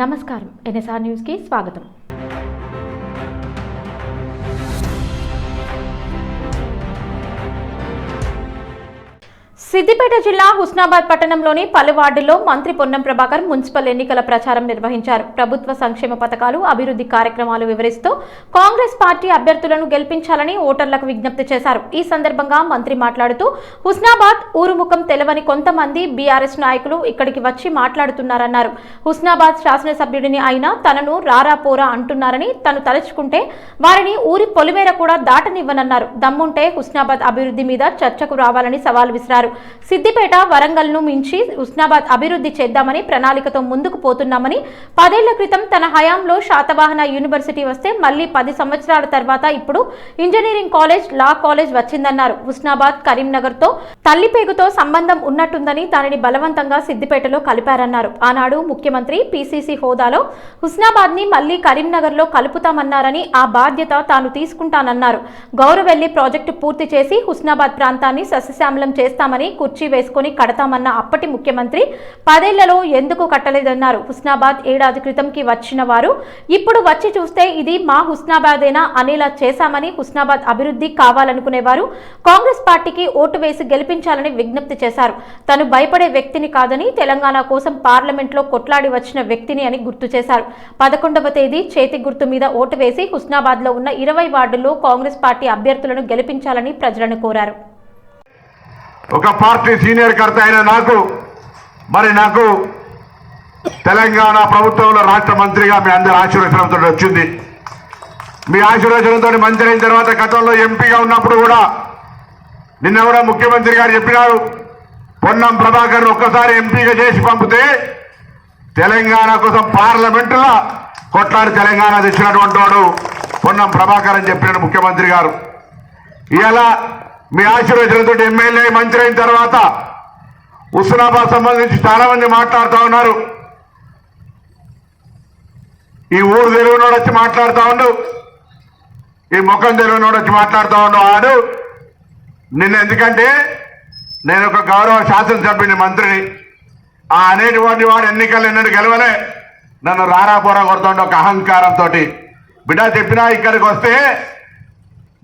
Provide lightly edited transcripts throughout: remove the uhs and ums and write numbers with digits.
నమస్కారం NSR news కి స్వాగతం। సిద్దిపేట జిల్లా హుస్నాబాద్ పట్టణంలోని పలు వార్డుల్లో మంత్రి పొన్నం ప్రభాకర్ మున్సిపల్ ఎన్నికల ప్రచారం నిర్వహించారు। ప్రభుత్వ సంక్షేమ పథకాలు, అభివృద్ధి కార్యక్రమాలు వివరిస్తూ కాంగ్రెస్ పార్టీ అభ్యర్థులను గెలిపించాలని ఓటర్లకు విజ్ఞప్తి చేశారు। ఈ సందర్భంగా మంత్రి మాట్లాడుతూ హుస్నాబాద్ ఊరుముఖం తెలవని కొంతమంది బీఆర్ఎస్ నాయకులు ఇక్కడికి వచ్చి మాట్లాడుతున్నారన్నారు। హుస్నాబాద్ శాసనసభ్యుడిని అయినా తనను రారా పోరా అంటున్నారని, తను తలుచుకుంటే వారిని ఊరి పొలిమేర కూడా దాటనివ్వనన్నారు। దమ్ముంటే హుస్నాబాద్ అభివృద్ధి మీద చర్చకు రావాలని సవాల్ విసిరారు। సిద్దిపేట, వరంగల్ను మించి హుస్నాబాద్ అభివృద్ధి చేద్దామని ప్రణాళికతో ముందుకు పోతున్నామని, 10 ఏళ్ల క్రితం తన హయాంలో శాతవాహన యూనివర్సిటీ వస్తే మళ్లీ 10 సంవత్సరాల తర్వాత ఇప్పుడు ఇంజనీరింగ్ కాలేజ్, లా కాలేజ్ వచ్చిందన్నారు। హుస్నాబాద్ కరీంనగర్తో తల్లిపేగుతో సంబంధం ఉన్నట్టుందని దానిని బలవంతంగా సిద్దిపేటలో కలిపారన్నారు। ఆనాడు ముఖ్యమంత్రి పీసీసీ హోదాలో హుస్నాబాద్ని మళ్లీ కరీంనగర్లో కలుపుతామన్నారని, ఆ బాధ్యత తాను తీసుకుంటానన్నారు। గౌరవెల్లి ప్రాజెక్టు పూర్తి చేసి హుస్నాబాద్ ప్రాంతాన్ని సస్యశ్యామలం చేస్తామని, కుర్చీ వేసుకొని కడతామన్న అప్పటి ముఖ్యమంత్రి 10 ఏళ్లలో ఎందుకు కట్టలేదన్నారు। హుస్నాబాద్ ఏడాది క్రితంకి వచ్చిన వారు ఇప్పుడు వచ్చి చూస్తే ఇది మా హుస్నాబాదేనా అనేలా చేశామని, హుస్నాబాద్ అభివృద్ధి కావాలనుకునేవారు కాంగ్రెస్ పార్టీకి ఓటు వేసి గెలిపించాలని విజ్ఞప్తి చేశారు। తను భయపడే వ్యక్తిని కాదని, తెలంగాణ కోసం పార్లమెంట్లో కొట్లాడి వచ్చిన వ్యక్తిని అని గుర్తు చేశారు। 11వ తేదీ చేతి గుర్తు మీద ఓటు వేసి హుస్నాబాద్లో ఉన్న 20 వార్డుల్లో కాంగ్రెస్ పార్టీ అభ్యర్థులను గెలిపించాలని ప్రజలను కోరారు। ఒక పార్టీ సీనియర్ కర్త అయిన నాకు తెలంగాణ ప్రభుత్వంలో రాష్ట్ర మంత్రిగా మీ అందరి ఆశీర్వచనంతో వచ్చింది। మీ ఆశీర్వచనంతో మంత్రి అయిన తర్వాత గతంలో ఎంపీగా ఉన్నప్పుడు కూడా నిన్న కూడా ముఖ్యమంత్రి గారు చెప్పినారు, పొన్నం ప్రభాకర్ ఒక్కసారి ఎంపీగా చేసి పంపితే తెలంగాణ కోసం పార్లమెంటులో కొట్లాడి తెలంగాణ తెచ్చినటువంటి వాడు పొన్నం ప్రభాకర్ అని చెప్పినాడు ముఖ్యమంత్రి గారు। ఇలా మీ ఆశీర్వచనంతో ఎమ్మెల్యే మంత్రి అయిన తర్వాత హుస్నాబాద్ సంబంధించి చాలా మంది మాట్లాడుతూ ఉన్నారు। ఈ ఊరు తెలివినోడు వచ్చి మాట్లాడుతూ ఉండు, ఈ ముఖం తెలివినోడు వచ్చి మాట్లాడుతూ ఉండు వాడు నిన్న, ఎందుకంటే నేను ఒక గౌరవ శాసనసభ్యుని మంత్రిని, ఆ అనేటువంటి వాడు ఎన్నికలు ఎన్నడూ గెలవలే, నన్ను రారాపోరా కొడుతుండే ఒక అహంకారంతో బిడ్డ చెప్పినా ఇక్కడికి వస్తే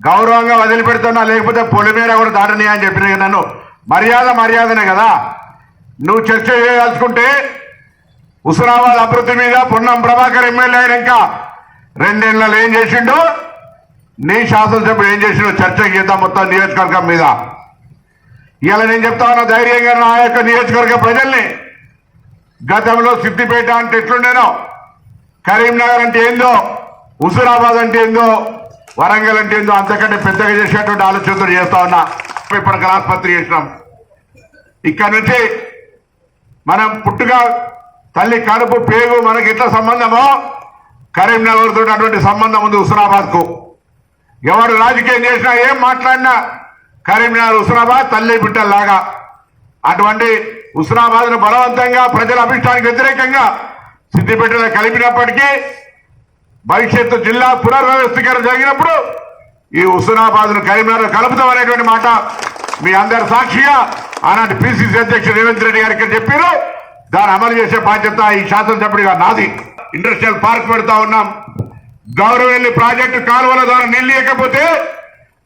గౌరవంగా వదిలిపెడుతున్నా, లేకపోతే పొలిమేర కూడా దాటని అని చెప్పిన నన్ను మర్యాదనే కదా। నువ్వు చర్చ చేయదలుచుకుంటే హుస్నాబాద్ అభివృద్ధి మీద పొన్నం ప్రభాకర్ ఎమ్మెల్యే అయినాక 2 ఏళ్లలో ఏం చేసిండో, నీ శాసనసభ్యుడు ఏం చేసిండో చర్చ చేద్దాం మొత్తం నియోజకవర్గం మీద। ఇలా నేను చెప్తా ఉన్నా ధైర్యంగా నా యొక్క నియోజకవర్గ ప్రజల్ని, గతంలో సిద్దిపేట అంటే ఎట్లుండేనో, కరీంనగర్ అంటే ఏందో, హుస్నాబాద్ అంటే ఏందో, వరంగల్ అంటే ఏందో అంతకంటే పెద్దగా చేసేటువంటి ఆలోచనతో చేస్తా ఉన్నా। ఇప్పటికి ఆసుపత్రి చేసినాం, ఇక్కడ నుంచి మనం పుట్టుగా తల్లి కడుపు పేగు మనకి ఎట్లా సంబంధమో కరీంనగర్ తోటి అటువంటి సంబంధం ఉంది హుస్నాబాద్కు। ఎవరు రాజకీయం చేసినా ఏం మాట్లాడినా కరీంనగర్ హుస్నాబాద్ తల్లి బిడ్డల్లాగా, అటువంటి హుస్నాబాద్ను బలవంతంగా ప్రజల అభిష్టానికి వ్యతిరేకంగా సిద్దిపేటలో కలిపినప్పటికీ భవిష్యత్తు జిల్లా పునర్వ్యవస్థీకరణ జరిగినప్పుడు ఈ హుస్నాబాద్ను కరీంనగర్ కలుపుతాం అనేటువంటి మాట మీ అందరి సాక్షిగా ఆనాటి పిసిసి అధ్యక్షుడు రేవంత్ రెడ్డి గారు ఇక్కడ చెప్పారు। దాన్ని అమలు చేసే బాధ్యత ఈ శాసనసభ్యుడిగా నాది। ఇండస్ట్రియల్ పార్క్ పెడతా ఉన్నాం, గౌరవెల్లి ప్రాజెక్టు కాలువల ద్వారా నీళ్ళు ఇవ్వకపోతే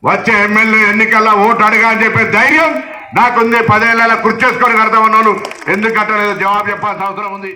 వచ్చే ఎమ్మెల్యే ఎన్నికల్లో ఓటు అడగా అని చెప్పే ధైర్యం నాకుంది। 10 ఏళ్ళ కృషి చేసుకొని కడతా ఉన్నాను, ఎందుకు కట్టలేదో జవాబు చెప్పాల్సిన అవసరం ఉంది।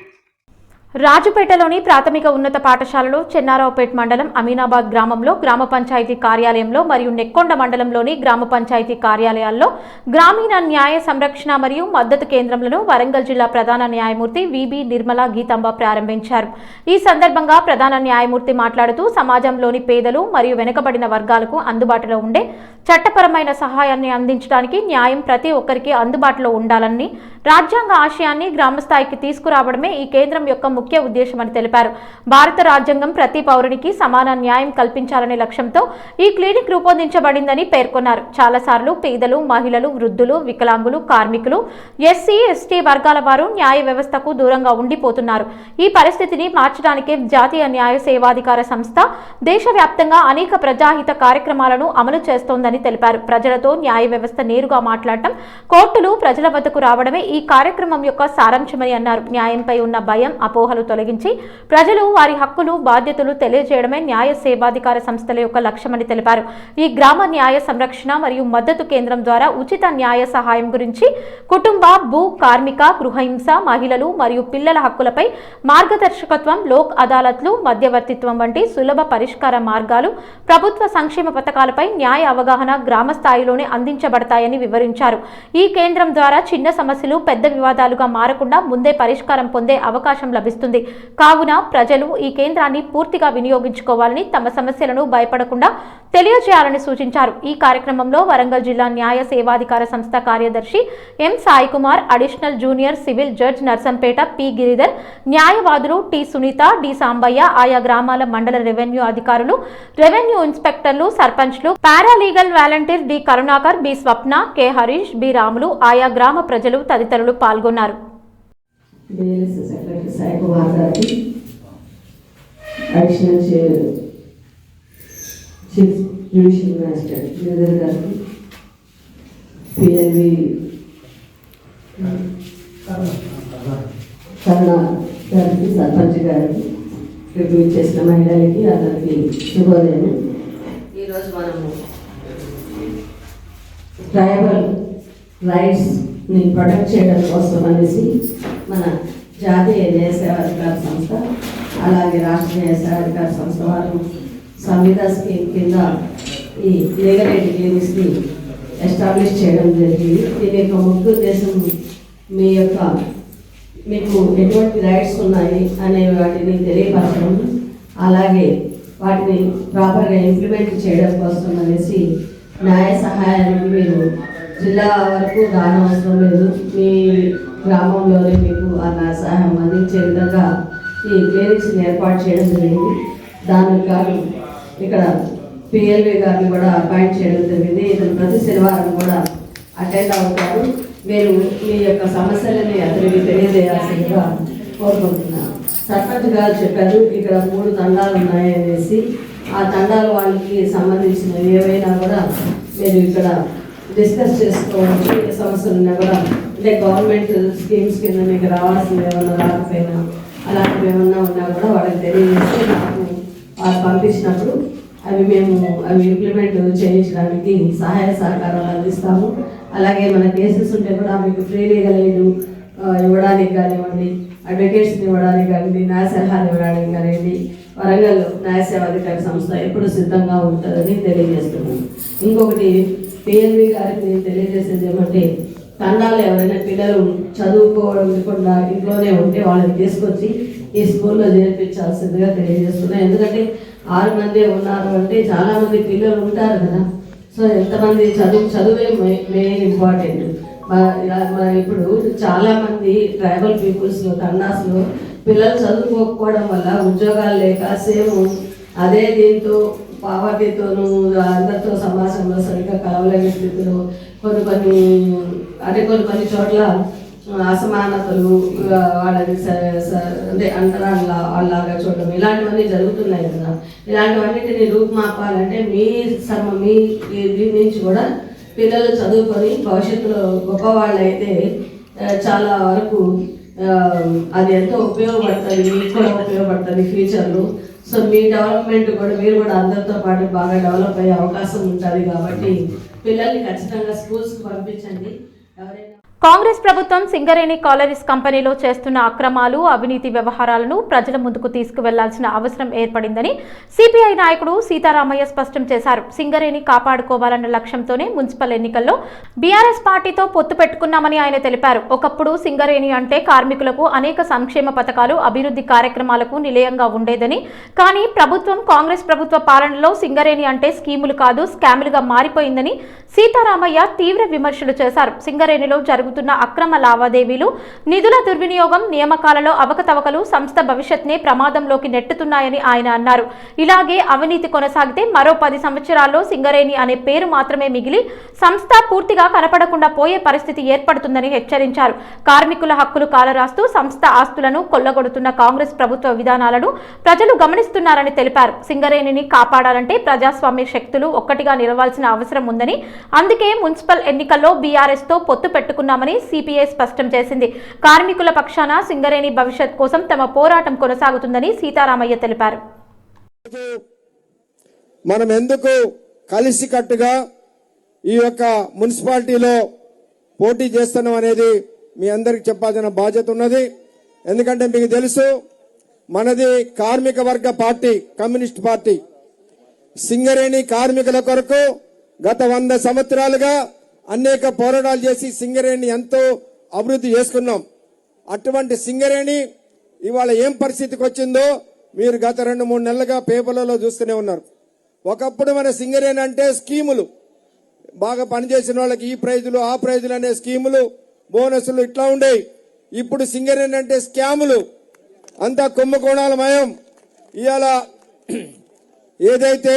రాజుపేటలోని ప్రాథమిక ఉన్నత పాఠశాలలో చెన్నారావుపేట్ మండలం అమీనాబాద్ గ్రామంలో గ్రామ పంచాయతీ కార్యాలయంలో మరియు నెక్కొండ మండలంలోని గ్రామ పంచాయతీ కార్యాలయాల్లో గ్రామీణ న్యాయ సంరక్షణ మరియు మద్దతు కేంద్రంలను వరంగల్ జిల్లా ప్రధాన న్యాయమూర్తి విబి నిర్మల గీతాంబ ప్రారంభించారు। ఈ సందర్భంగా ప్రధాన న్యాయమూర్తి మాట్లాడుతూ సమాజంలోని పేదలు మరియు వెనుకబడిన వర్గాలకు అందుబాటులో ఉండే చట్టపరమైన సహాయాన్ని అందించడానికి న్యాయం ప్రతి ఒక్కరికి అందుబాటులో ఉండాలని, రాజ్యాంగ ఆశయాన్ని గ్రామస్థాయికి తీసుకురావడమే ఈ కేంద్రం యొక్క ముఖ్య ఉద్దేశమని తెలిపారు। భారత రాజ్యాంగం ప్రతి పౌరునికి సమాన న్యాయం కల్పించాలనే లక్ష్యంతో ఈ క్లినిక్ రూపొందించబడిందని పేర్కొన్నారు। చాలాసార్లు పేదలు, మహిళలు, వృద్ధులు, వికలాంగులు, కార్మికులు, ఎస్సీ, ఎస్టీ వర్గాల వారు న్యాయ వ్యవస్థకు దూరంగా ఉండిపోతున్నారు। ఈ పరిస్థితిని మార్చడానికే జాతీయ న్యాయ సేవాధికార సంస్థ దేశవ్యాప్తంగా అనేక ప్రజాహిత కార్యక్రమాలను అమలు చేస్తోందని తెలిపారు। ప్రజలతో న్యాయ వ్యవస్థ నేరుగా మాట్లాడటం, కోర్టులు ప్రజల వద్దకు రావడమే ఈ కార్యక్రమం యొక్క సారాంశమని అన్నారు। న్యాయంపై ఉన్న భయం, అపోహ అపోహలు తొలగించి ప్రజలు వారి హక్కులు బాధ్యతలు తెలియజేయడమే న్యాయ సేవాధికార సంస్థల యొక్క లక్ష్యమని తెలిపారు. ఈ గ్రామ న్యాయ సంరక్షణ మరియు మద్దతు కేంద్రం ద్వారా ఉచిత న్యాయ సహాయం గురించి, కుటుంబ, భూ, కార్మిక, గృహహింస, మహిళలు మరియు పిల్లల హక్కులపై మార్గదర్శకత్వం, లోక్ అదాలత్లు, మధ్యవర్తిత్వం వంటి సులభ పరిష్కార మార్గాలు, ప్రభుత్వ సంక్షేమ పథకాలపై న్యాయ అవగాహన గ్రామ స్థాయిలోనే అందించబడతాయని వివరించారు. ఈ కేంద్రం ద్వారా చిన్న సమస్యలు పెద్ద వివాదాలుగా మారకుండా ముందే పరిష్కారం పొందే అవకాశం లభిస్తుంది. కావున ప్రజలు ఈ కేంద్రాన్ని పూర్తిగా వినియోగించుకోవాలని, తమ సమస్యలను భయపడకుండా తెలియజేయాలని సూచించారు. ఈ కార్యక్రమంలో వరంగల్ జిల్లా న్యాయ సేవాధికార సంస్థ కార్యదర్శి M Sai Kumar, additional junior civil judge Narsampet P Giridhar, న్యాయవాదులు టి సునీత, డి సాంబయ్య, ఆయా గ్రామాల మండల రెవెన్యూ అధికారులు, రెవెన్యూ ఇన్స్పెక్టర్లు, సర్పంచ్లు, paralegal volunteer D Karunakar, B Swapna, K Harish, B Ramulu, ఆయా గ్రామ ప్రజలు తదితరులు పాల్గొన్నారు. Additional chief judicial magistrate Giridhar గారికి, పిఎల్వి కరుణ గారికి, సర్పంచ్ గారికి, రివ్యూ చేసిన మహిళలకి అందరికి శుభోదయం. ఈరోజు మనము ట్రైబల్ రైట్స్ని ప్రొటెక్ట్ చేయడం కోసం అనేసి మన జాతీయ న్యాయ సేవాధికార సంస్థ అలాగే రాష్ట్ర న్యాయ సేవాధికార సంస్థ వారు సంవిధాన స్కీమ్ కింద ఈ లీగల్ ఎయిడ్ క్లినిక్స్ని ఎస్టాబ్లిష్ చేయడం జరిగింది. దీని యొక్క ముఖ్య ఉద్దేశం మీకు ఎటువంటి రైట్స్ ఉన్నాయి అనే వాటిని తెలియపరచడం, అలాగే వాటిని ప్రాపర్గా ఇంప్లిమెంట్ చేయడం కోసం అనేసి న్యాయ సహాయానికి మీరు జిల్లా వరకు రానవసరం లేదు, మీ గ్రామంలోనే మీకు ఆ న్యాయ సహాయం అందించే విధంగా ఈ క్లినిక్స్ని ఏర్పాటు చేయడం జరిగింది. దానికి కాదు ఇక్కడ పిఎల్వి గారిని కూడా అపాయింట్ చేయడం జరిగింది. ఇతను ప్రతి శనివారం కూడా అటెండ్ అవుతారు. మీరు మీ యొక్క సమస్యలని అతనికి తెలియజేయాల్సిందిగా కోరుకుంటున్నాను. సర్పంచ్ గారు చెప్పారు ఇక్కడ 3 తండాలు ఉన్నాయనేసి, ఆ తండాల వాళ్ళకి సంబంధించినవి ఏవైనా కూడా మీరు ఇక్కడ డిస్కస్ చేసుకోవచ్చు. ఏ సమస్యలు ఉన్నా కూడా, అంటే గవర్నమెంట్ స్కీమ్స్ కింద మీకు రావాల్సింది ఏమన్నా రాకపోయినా అలాంటివి ఏమన్నా ఉన్నా కూడా వాళ్ళకి తెలియజేస్తే నాకు వాళ్ళు పంపించినప్పుడు అవి ఇంప్లిమెంట్ చేయించడానికి సహాయ సహకారాలు అందిస్తాము. అలాగే మన కేసెస్ ఉంటే కూడా మీకు ఫ్రీ లీగల్ ఎయిడ్ ఇవ్వడానికి కానివ్వండి, అడ్వకేట్స్ని ఇవ్వడానికి కానివ్వండి, న్యాయ సలహాలు ఇవ్వడానికి కానివ్వండి, వరంగల్ న్యాయ సేవాధికార సంస్థ ఎప్పుడు సిద్ధంగా ఉంటుందని తెలియజేస్తున్నాను. ఇంకొకటి పిఎల్వి గారికి నేను తెలియజేసేది ఏమంటే, తండాలు ఎవరైనా పిల్లలు చదువుకోవకుండా ఇంట్లోనే ఉంటే వాళ్ళని తీసుకొచ్చి ఈ స్కూల్లో చేర్పించాల్సిందిగా తెలియజేస్తున్నాను. ఎందుకంటే 6 మంది ఉన్నారు అంటే చాలామంది పిల్లలు ఉంటారు కదా. సో ఎంతమంది చదువే మెయిన్ ఇంపార్టెంట్. ఇప్పుడు చాలామంది ట్రైబల్ పీపుల్స్లో తండాస్లో పిల్లలు చదువుకోకపోవడం వల్ల ఉద్యోగాలు లేక సేమ్ అదే దీంతో పావర్టీతోనూ అందరితో సమాజంలో సరిగ్గా కలవలేని స్థితిలో కొన్ని చోట్ల అసమానతలు, వాళ్ళని అంటే అంటరాలాగా చూడడం ఇలాంటివన్నీ జరుగుతున్నాయి కదా. ఇలాంటివన్నిటిని రూపుమాపాలంటే మీ దీని నుంచి కూడా పిల్లలు చదువుకొని భవిష్యత్తులో గొప్పవాళ్ళు అయితే చాలా వరకు అది ఎంతో ఉపయోగపడుతుంది, మీకు కూడా ఉపయోగపడుతుంది ఫ్యూచర్లో. సో మీ డెవలప్మెంట్ కూడా మీరు కూడా అందరితో పాటు బాగా డెవలప్ అయ్యే అవకాశం ఉంటుంది. కాబట్టి పిల్లల్ని ఖచ్చితంగా స్కూల్స్కి పంపించండి. ఎవరైనా కాంగ్రెస్ ప్రభుత్వం సింగరేణి కాలరీస్ కంపెనీలో చేస్తున్న అక్రమాలు, అవినీతి వ్యవహారాలను ప్రజల ముందుకు తీసుకువెళ్లాల్సిన అవసరం ఏర్పడిందని సిపిఐ నాయకుడు సీతారామయ్య స్పష్టం చేశారు. సింగరేణి కాపాడుకోవాలన్న లక్ష్యంతోనే మున్సిపల్ ఎన్నికల్లో బీఆర్ఎస్ పార్టీతో పొత్తు పెట్టుకున్నామని ఆయన తెలిపారు. ఒకప్పుడు సింగరేణి అంటే కార్మికులకు అనేక సంక్షేమ పథకాలు, అభివృద్ధి కార్యక్రమాలకు నిలయంగా ఉండేదని, కానీ కాంగ్రెస్ ప్రభుత్వ పాలనలో సింగరేణి అంటే స్కీములు కాదు, స్కాములుగా మారిపోయిందని సీతారామయ్య తీవ్ర విమర్శలు చేశారు. సింగరేణిలో జరుగుతున్న అక్రమ లావాదేవీలు, నిధుల దుర్వినియోగం, నియామకాలలో అవకతవకలు సంస్థ భవిష్యత్నే ప్రమాదంలోకి నెట్టుతున్నాయని ఆయన అన్నారు. ఇలాగే అవినీతి కొనసాగితే మరో 10 సంవత్సరాల్లో సింగరేణి అనే పేరు మాత్రమే మిగిలి సంస్థ పూర్తిగా కనపడకుండా పోయే పరిస్థితి ఏర్పడుతుందని హెచ్చరించారు. కార్మికుల హక్కులు కాలరాస్తూ సంస్థ ఆస్తులను కొల్లగొడుతున్న కాంగ్రెస్ ప్రభుత్వ విధానాలను ప్రజలు గమనిస్తున్నారని తెలిపారు. సింగరేణిని కాపాడాలంటే ప్రజాస్వామ్య శక్తులు ఒక్కటిగా నిలవాల్సిన అవసరం ఉందని, అందుకే మున్సిపల్ ఎన్నికల్లో బీఆర్ఎస్ తో పొత్తు పెట్టుకున్నామని చేస్తామని సిపిఐ స్పష్టం చేసింది. కార్మికుల పక్షాన సింగరేణి భవిష్యత్ కోసం తమ పోరాటం కొనసాగుతుందని సీతారామయ్య తెలిపారు. మనం ఎందుకు కలిసికట్టుగా ఈ యొక్క మున్సిపాలిటీలో పోటీ చేస్తున్నాం అనేది మీ అందరికి చెప్పాల్సిన బాధ్యత ఉన్నది. ఎందుకంటే మీకు తెలుసు, మనది కార్మిక వర్గ పార్టీ, కమ్యూనిస్ట్ పార్టీ. సింగరేణి కార్మికుల కొరకు గత 100 సంవత్సరాలుగా అనేక పోరాటాలు చేసి సింగరేణి ఎంతో అభివృద్ధి చేసుకున్నాం. అటువంటి సింగరేణి ఇవాళ ఏం పరిస్థితికి వచ్చిందో మీరు గత 2-3 నెలలుగా పేపర్లలో చూస్తూనే ఉన్నారు. ఒకప్పుడు మన సింగరేణి అంటే స్కీములు, బాగా పనిచేసిన వాళ్ళకి ఈ ప్రైజులు ఆ ప్రైజులు అనే స్కీములు, బోనస్లు ఇట్లా ఉండేవి. ఇప్పుడు సింగరేణి అంటే స్కాములు, అంతా కుంభకోణాలమయం. ఇవాళ ఏదైతే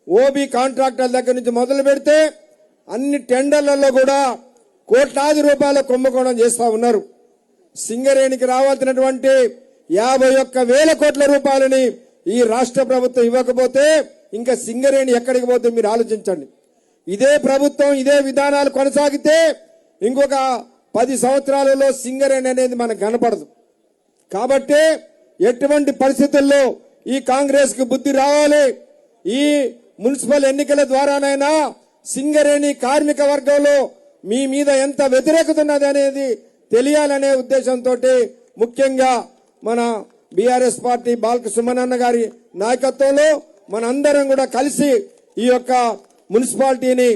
ఓబీ కాంట్రాక్టర్ల దగ్గర నుంచి మొదలు పెడితే అన్ని టెండర్లలో కూడా కోట్లాది రూపాయల కుంభకోణం చేస్తా ఉన్నారు. సింగరేణికి రావాల్సినటువంటి 51,000 కోట్ల రూపాయలని ఈ రాష్ట్ర ప్రభుత్వం ఇవ్వకపోతే ఇంకా సింగరేణి ఎక్కడికి పోతే మీరు ఆలోచించండి. ఇదే ప్రభుత్వం ఇదే విధానాలు కొనసాగితే ఇంకొక 10 సంవత్సరాలలో సింగరేణి అనేది మనకు కనపడదు. కాబట్టి ఎటువంటి పరిస్థితుల్లో ఈ కాంగ్రెస్ కు బుద్ధి రావాలి. ఈ మున్సిపల్ ఎన్నికల ద్వారానైనా సింగరేణి కార్మిక వర్గంలో మీ మీద ఎంత వ్యతిరేకత ఉన్నది అనేది తెలియాలనే ఉద్దేశంతో ముఖ్యంగా మన బీఆర్ఎస్ పార్టీ బాల్క సుమనన్న గారి నాయకత్వంలో మనందరం కూడా కలిసి ఈ యొక్క మున్సిపాలిటీని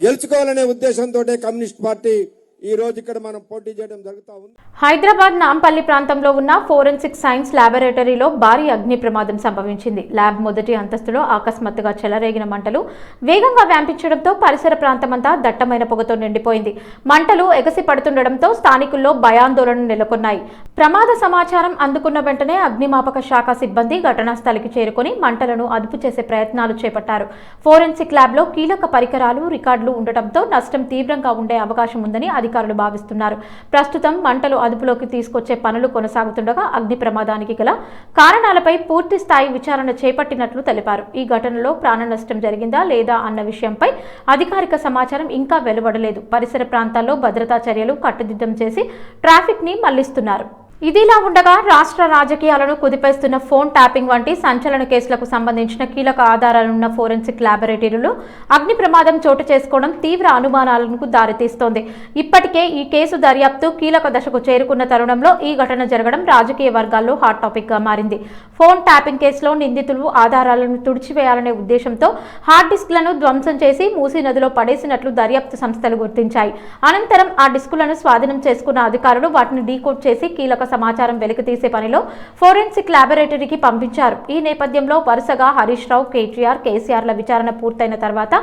గెలుచుకోవాలనే ఉద్దేశంతో కమ్యూనిస్ట్ పార్టీ ఈ రోజు ఇక్కడ మనం పోటీ చేయడం జరుగుతా ఉంది. హైదరాబాద్ నాంపల్లి ప్రాంతంలో ఉన్న ఫోరెన్సిక్ సైన్స్ ల్యాబొరేటరీలో భారీ అగ్ని ప్రమాదం సంభవించింది. ల్యాబ్ మొదటి అంతస్తులో అకస్మాత్తుగా చెలరేగిన మంటలు వేగంగా వ్యాపించడంతో పరిసర ప్రాంతమంతా దట్టమైన పొగతో నిండిపోయింది. మంటలు ఎగసి పడుతుండటంతో స్థానికుల్లో భయాందోళనలు నెలకొన్నాయి. ప్రమాద సమాచారం అందుకున్న వెంటనే అగ్నిమాపక శాఖ సిబ్బంది ఘటనా స్థలికి చేరుకుని మంటలను అదుపు చేసే ప్రయత్నాలు చేపట్టారు. ఫోరెన్సిక్ ల్యాబ్లో కీలక పరికరాలు, రికార్డులు ఉండటంతో నష్టం తీవ్రంగా ఉండే అవకాశం ఉందని అధికారులు భావిస్తున్నారు. ప్రస్తుతం మంటలు అదుపులోకి తీసుకొచ్చే పనులు కొనసాగుతుండగా అగ్ని ప్రమాదానికి గల కారణాలపై పూర్తి స్థాయి విచారణ చేపట్టినట్లు తెలిపారు. ఈ ఘటనలో ప్రాణ నష్టం జరిగిందా లేదా అన్న విషయంపై అధికారిక సమాచారం ఇంకా వెలువడలేదు. పరిసర ప్రాంతాల్లో భద్రతా చర్యలు కట్టుదిట్టం చేసి ట్రాఫిక్ ని మళ్లిస్తున్నారు. ఇదిలా ఉండగా రాష్ట్ర రాజకీయాలను కుదిపేస్తున్న ఫోన్ ట్యాపింగ్ వంటి సంచలన కేసులకు సంబంధించిన కీలక ఆధారాలున్న ఫోరెన్సిక్ ల్యాబొరేటరీలో అగ్ని ప్రమాదం చోటు చేసుకోవడం తీవ్ర అనుమానాలకు దారితీస్తోంది. ఇప్పటికే ఈ కేసు దర్యాప్తు కీలక దశకు చేరుకున్న తరుణంలో ఈ ఘటన జరగడం రాజకీయ వర్గాల్లో హాట్ టాపిక్ గా మారింది. ఫోన్ ట్యాపింగ్ కేసులో నిందితులు ఆధారాలను తుడిచివేయాలనే ఉద్దేశంతో హార్డ్ డిస్క్లను ధ్వంసం చేసి మూసీ నదిలో పడేసినట్లు దర్యాప్తు సంస్థలు గుర్తించాయి. అనంతరం ఆ డిస్కులను స్వాధీనం చేసుకున్న అధికారులు వాటిని డీకోడ్ చేసి కీలక సమాచారం వెలికితీసే పనిలో ఫోరెన్సిక్ ల్యాబొరేటరీకి పంపించారు. ఈ నేపథ్యంలో వరుసగా హరీష్ రావు, కేటీఆర్, కేసీఆర్ల విచారణ పూర్తయిన తర్వాత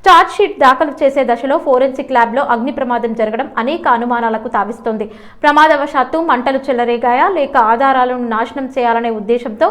ఛార్జ్ షీట్ దాఖలు చేసే దశలో ఫోరెన్సిక్ ల్యాబ్లో అగ్ని ప్రమాదం జరగడం అనేక అనుమానాలకు తావిస్తోంది. ప్రమాదవశాత్తు మంటలు చెలరేగాయా లేక ఆధారాలను నాశనం చేయాలనే ఉద్దేశంతో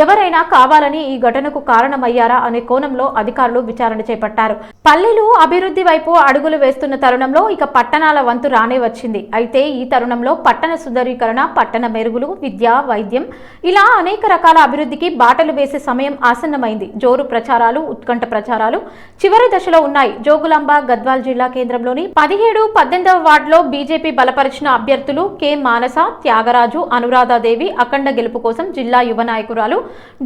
ఎవరైనా కావాలని ఈ ఘటనకు కారణమయ్యారా అనే కోణంలో అధికారులు విచారణ చేపట్టారు. పల్లెలు అభివృద్ధి వైపు అడుగులు వేస్తున్న తరుణంలో ఇక పట్టణాల వంతు రానే వచ్చింది. అయితే ఈ తరుణంలో పట్టణ సుందరీకరణ, పట్టణ మెరుగులు, విద్య, వైద్యం ఇలా అనేక రకాల అభివృద్ధికి బాటలు వేసే సమయం ఆసన్నమైంది. జోరు ప్రచారాలు, ఉత్కంఠ ప్రచారాలు చివరి దశలో ఉన్నాయి. జోగులాంబ గద్వాల్ జిల్లా కేంద్రంలోని 17, 18వ వార్డులో బీజేపీ బలపరిచిన అభ్యర్థులు కె మానస, త్యాగరాజు, అనురాధాదేవి అఖండ గెలుపు కోసం జిల్లా యువ నాయకురాలు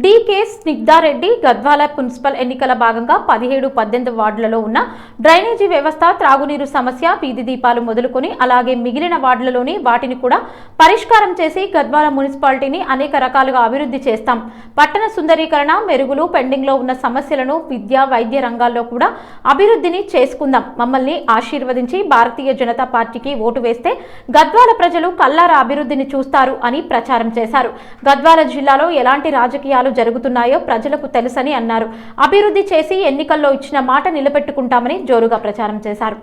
డికే స్నిగ్ధారెడ్డి గద్వాల మున్సిపల్ ఎన్నికల భాగంగా 17, 18 వార్డులలో ఉన్న డ్రైనేజీ వ్యవస్థ, త్రాగునీరు సమస్య, వీధి దీపాలు మొదలుకొని అలాగే మిగిలిన వార్డులలోని వాటిని కూడా పరిష్కారం చేసి గద్వాల మున్సిపాలిటీని అనేక రకాలుగా అభివృద్ధి చేస్తాం. పట్టణ సుందరీకరణ, మెరుగులు, పెండింగ్ లో ఉన్న సమస్యలను విద్య, వైద్య రంగాల్లో కూడా అభివృద్ధిని చేసుకుందాం. మమ్మల్ని ఆశీర్వదించి భారతీయ జనతా పార్టీకి ఓటు వేస్తే గద్వాల ప్రజలు కల్లారా అభివృద్ధిని చూస్తారు అని ప్రచారం చేశారు. గద్వాల జిల్లాలో ఎలాంటి రాజకీయాలు జరుగుతున్నాయో ప్రజలకు తెలుసని అన్నారు. అభివృద్ధి చేసి ఎన్నికల్లో ఇచ్చిన మాట నిలబెట్టుకుంటామని జోరుగా ప్రచారం చేశారు.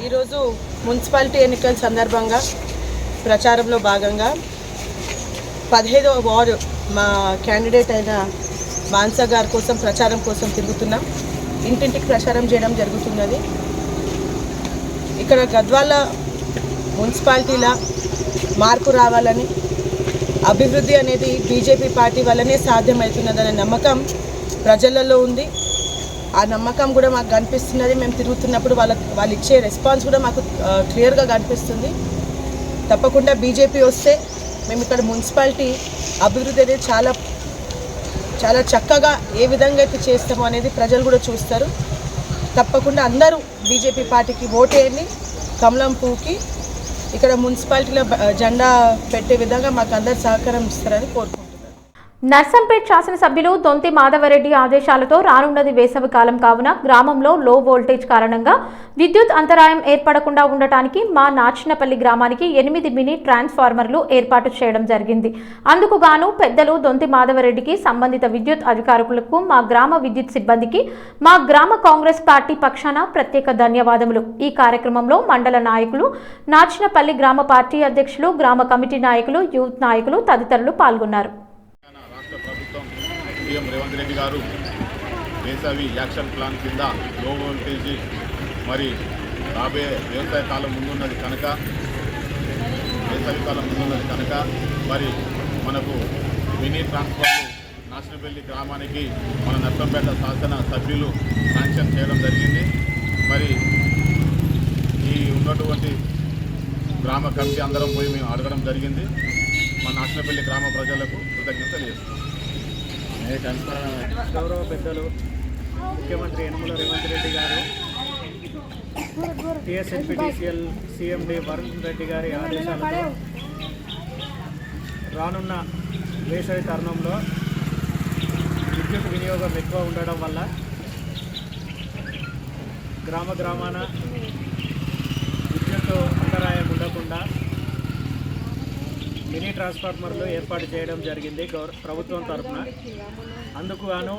ఈరోజు మున్సిపాలిటీ ఎన్నికల సందర్భంగా ప్రచారంలో భాగంగా 15వ వార్డు మా క్యాండిడేట్ అయిన మాన్సా గారి కోసం ప్రచారం కోసం తిరుగుతున్నాం. ఇంటింటికి ప్రచారం చేయడం జరుగుతున్నది. ఇక్కడ గద్వాల మున్సిపాలిటీల మార్పు రావాలని, అభివృద్ధి అనేది బీజేపీ పార్టీ వల్లనే సాధ్యమవుతున్నదనే నమ్మకం ప్రజలలో ఉంది. ఆ నమ్మకం కూడా మాకు కనిపిస్తున్నది. మేము తిరుగుతున్నప్పుడు వాళ్ళు ఇచ్చే రెస్పాన్స్ కూడా మాకు క్లియర్గా కనిపిస్తుంది. తప్పకుండా బీజేపీ వస్తే మేము ఇక్కడ మున్సిపాలిటీ అభివృద్ధి అనేది చాలా చాలా చక్కగా ఏ విధంగా అయితే చేస్తామో అనేది ప్రజలు కూడా చూస్తారు. తప్పకుండా అందరూ బీజేపీ పార్టీకి ఓటేయండి. కమలం పువ్వుకి ఇక్కడ మున్సిపాలిటీలో జెండా పెట్టే విధంగా మాకు అందరు సహకారం ఇస్తారని కోరుకుంటున్నాను. నర్సంపేట్ శాసనసభ్యులు దొంతి మాధవరెడ్డి ఆదేశాలతో రానున్నది వేసవి కాలం కావున గ్రామంలో లో వోల్టేజ్ కారణంగా విద్యుత్ అంతరాయం ఏర్పడకుండా ఉండటానికి మా నాచినపల్లి గ్రామానికి 8 మినీ ట్రాన్స్ఫార్మర్లు ఏర్పాటు చేయడం జరిగింది. అందుకు గాను పెద్దలు దొంతి మాధవరెడ్డికి, సంబంధిత విద్యుత్ అధికారులకు, మా గ్రామ విద్యుత్ సిబ్బందికి, మా గ్రామ కాంగ్రెస్ పార్టీ పక్షాన ప్రత్యేక ధన్యవాదములు. ఈ కార్యక్రమంలో మండల నాయకులు, నాచినపల్లి గ్రామ పార్టీ అధ్యక్షులు, గ్రామ కమిటీ నాయకులు, యూత్ నాయకులు తదితరులు పాల్గొన్నారు. ప్రభుత్వం సీఎం రేవంత్ రెడ్డి గారు వేసవి యాక్షన్ ప్లాన్ కింద లో వోల్టేజీ మరి రాబోయే వ్యవసాయ కాలం ముందున్నది కనుక మరి మనకు మినీ ట్రాన్స్ఫర్లు నాశనపల్లి గ్రామానికి మన నర్సంపేట శాసన సభ్యులు శాంక్షన్ చేయడం జరిగింది. మరి ఈ ఉన్నటువంటి గ్రామ కమిటీ అందరం పోయి మేము అడగడం జరిగింది. మా నాశనపల్లి గ్రామ ప్రజలకు కృతజ్ఞతలు చేస్తున్నాం. గౌరవ పెద్దలు ముఖ్యమంత్రి యనమల రేవంత్ రెడ్డి గారు, టీఎస్ఎన్పీటీసీఎల్ సీఎండీ వరుణ్ రెడ్డి గారి ఆదేశాలతో రానున్న వేసవి తరుణంలో విద్యుత్ వినియోగం ఎక్కువ ఉండడం వల్ల గ్రామాన విద్యుత్ అంతరాయం ఉండకుండా మినీ ట్రాన్స్ఫార్మర్లు ఏర్పాటు చేయడం జరిగింది ప్రభుత్వం తరఫున. అందుకు గాను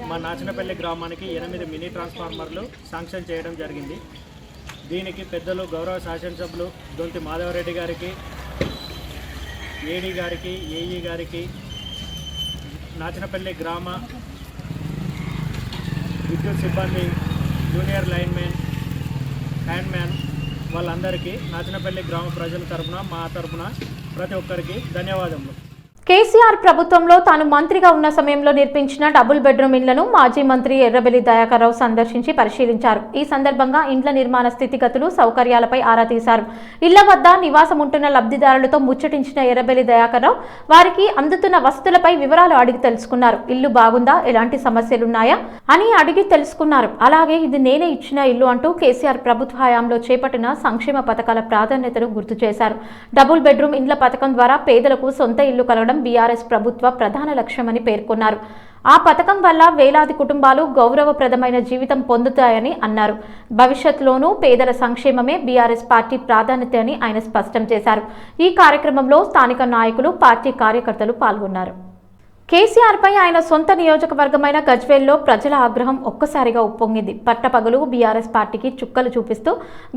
మా నాచినపల్లి గ్రామానికి 8 మినీ ట్రాన్స్ఫార్మర్లు శాంక్షన్ చేయడం జరిగింది. దీనికి పెద్దలు గౌరవ శాసనసభ్యులు దొంతి మాధవరెడ్డి గారికి, ఏడీ గారికి, ఏఈ గారికి, నాచినపల్లి గ్రామ విద్యుత్ సిబ్బంది, జూనియర్ లైన్మెన్, హ్యాండ్మ్యాన్ వాళ్ళందరికీ నాచినపల్లి గ్రామ ప్రజల తరఫున, మా తరఫున ప్రతి ఒక్కరికి ధన్యవాదములు. కేసీఆర్ ప్రభుత్వంలో తాను మంత్రిగా ఉన్న సమయంలో నిర్మించిన డబుల్ బెడ్రూమ్ ఇండ్లను మాజీ మంత్రి ఎర్రబెల్లి దయాకర్ రావు సందర్శించి పరిశీలించారు. ఈ సందర్భంగా ఇండ్ల నిర్మాణ స్థితిగతులు, సౌకర్యాలపై ఆరా తీశారు. ఇళ్ల వద్ద నివాసం ఉంటున్న లబ్ధిదారులతో ముచ్చటించిన ఎర్రబెల్లి దయాకర్ రావు వారికి అందుతున్న వసతులపై వివరాలు అడిగి తెలుసుకున్నారు. ఇల్లు బాగుందా, ఎలాంటి సమస్యలున్నాయా అని అడిగి తెలుసుకున్నారు. అలాగే ఇది నేనే ఇచ్చిన ఇల్లు అంటూ కేసీఆర్ ప్రభుత్వ హయాంలో చేపట్టిన సంక్షేమ పథకాల ప్రాధాన్యతను గుర్తు చేశారు. డబుల్ బెడ్రూమ్ ఇండ్ల పథకం ద్వారా పేదలకు సొంత ఇల్లు కలగడం బీఆర్ఎస్ ప్రభుత్వ ప్రధాన లక్ష్యమని పేర్కొన్నారు. ఆ పథకం వల్ల వేలాది కుటుంబాలు గౌరవప్రదమైన జీవితం పొందుతాయని అన్నారు. భవిష్యత్తులోనూ పేదల సంక్షేమమే బీఆర్ఎస్ పార్టీ ప్రాధాన్యత అని ఆయన స్పష్టం చేశారు. ఈ కార్యక్రమంలో స్థానిక నాయకులు, పార్టీ కార్యకర్తలు పాల్గొన్నారు. కేసీఆర్ పై ఆయన సొంత నియోజకవర్గమైన గజ్వేల్లో ప్రజల ఆగ్రహం ఒక్కసారిగా ఉప్పొంగింది. పట్టపగలు బీఆర్ఎస్ పార్టీకి చుక్కలు చూపిస్తూ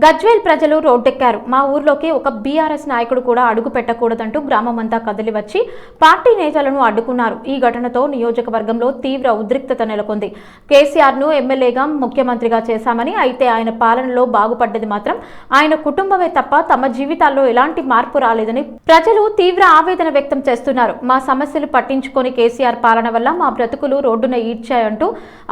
గజ్వేల్ ప్రజలు రోడ్డెక్కారు. మా ఊర్లోకి ఒక బీఆర్ఎస్ నాయకుడు కూడా అడుగు పెట్టకూడదంటూ గ్రామమంతా కదిలి వచ్చి పార్టీ నేతలను అడ్డుకున్నారు. ఈ ఘటనతో నియోజకవర్గంలో తీవ్ర ఉద్రిక్తత నెలకొంది. కేసీఆర్ను ఎమ్మెల్యేగా, ముఖ్యమంత్రిగా చేశామని, అయితే ఆయన పాలనలో బాగుపడ్డది మాత్రం ఆయన కుటుంబమే తప్ప తమ జీవితాల్లో ఎలాంటి మార్పు రాలేదని ప్రజలు తీవ్ర ఆవేదన వ్యక్తం చేస్తున్నారు. మా సమస్యలు పట్టించుకొని కేసీఆర్ పాలన వల్ల మా బ్రతుకులు రోడ్డున ఈడ్చాయంటూ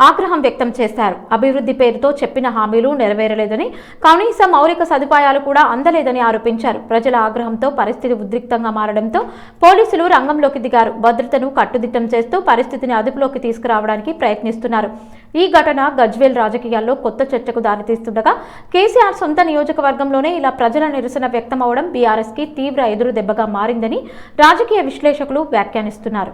ఆగ్రహం వ్యక్తం చేశారు. అభివృద్ధి పేరుతో చెప్పిన హామీలు నెరవేరలేదని, కనీస మౌలిక సదుపాయాలు కూడా అందలేదని ఆరోపించారు. ప్రజల ఆగ్రహంతో పరిస్థితి ఉద్రిక్తంగా మారడంతో పోలీసులు రంగంలోకి దిగారు. భద్రతను కట్టుదిట్టం చేస్తూ పరిస్థితిని అదుపులోకి తీసుకురావడానికి ప్రయత్నిస్తున్నారు. ఈ ఘటన గజ్వేల్ రాజకీయాల్లో కొత్త చర్చకు దారితీస్తుండగా కేసీఆర్ సొంత నియోజకవర్గంలోనే ఇలా ప్రజల నిరసన వ్యక్తమవడం బీఆర్ఎస్ కి తీవ్ర ఎదురు దెబ్బగా మారిందని రాజకీయ విశ్లేషకులు వ్యాఖ్యానిస్తున్నారు.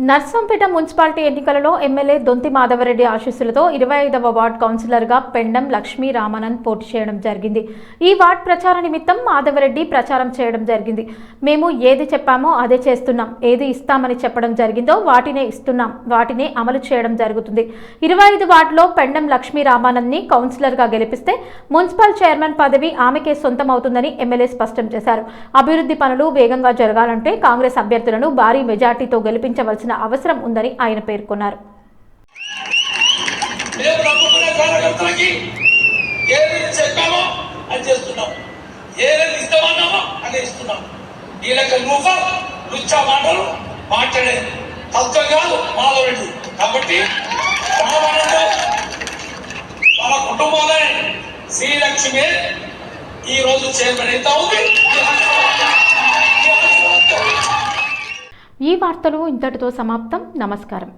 నర్సంపేట మున్సిపాలిటీ ఎన్నికలలో ఎమ్మెల్యే దొంతి మాధవరెడ్డి ఆశీస్సులతో 25వ వార్డ్ కౌన్సిలర్గా పెండం లక్ష్మీ రామానంద్ పోటీ చేయడం జరిగింది. ఈ వార్డ్ ప్రచార నిమిత్తం మాధవరెడ్డి ప్రచారం చేయడం జరిగింది. మేము ఏది చెప్పామో అదే చేస్తున్నాం, ఏది ఇస్తామని చెప్పడం జరిగిందో వాటినే ఇస్తున్నాం, వాటినే అమలు చేయడం జరుగుతుంది. 25 వార్డులో పెండం లక్ష్మీ రామానంద్ని కౌన్సిలర్గా గెలిపిస్తే మున్సిపల్ చైర్మన్ పదవి ఆమెకే సొంతమవుతుందని ఎమ్మెల్యే స్పష్టం చేశారు. అభివృద్ధి పనులు వేగంగా జరగాలంటే కాంగ్రెస్ అభ్యర్థులను భారీ మెజార్టీతో గెలిపించవలసిన అవసరం ఉందని ఆయన పేర్కొన్నారు. మన కుటుంబంలో శ్రీలక్ష్మి ఈ రోజు చైర్మన్ అయితే ఉంది. ఈ వార్తలు ఇంతటితో సమాప్తం. నమస్కారం.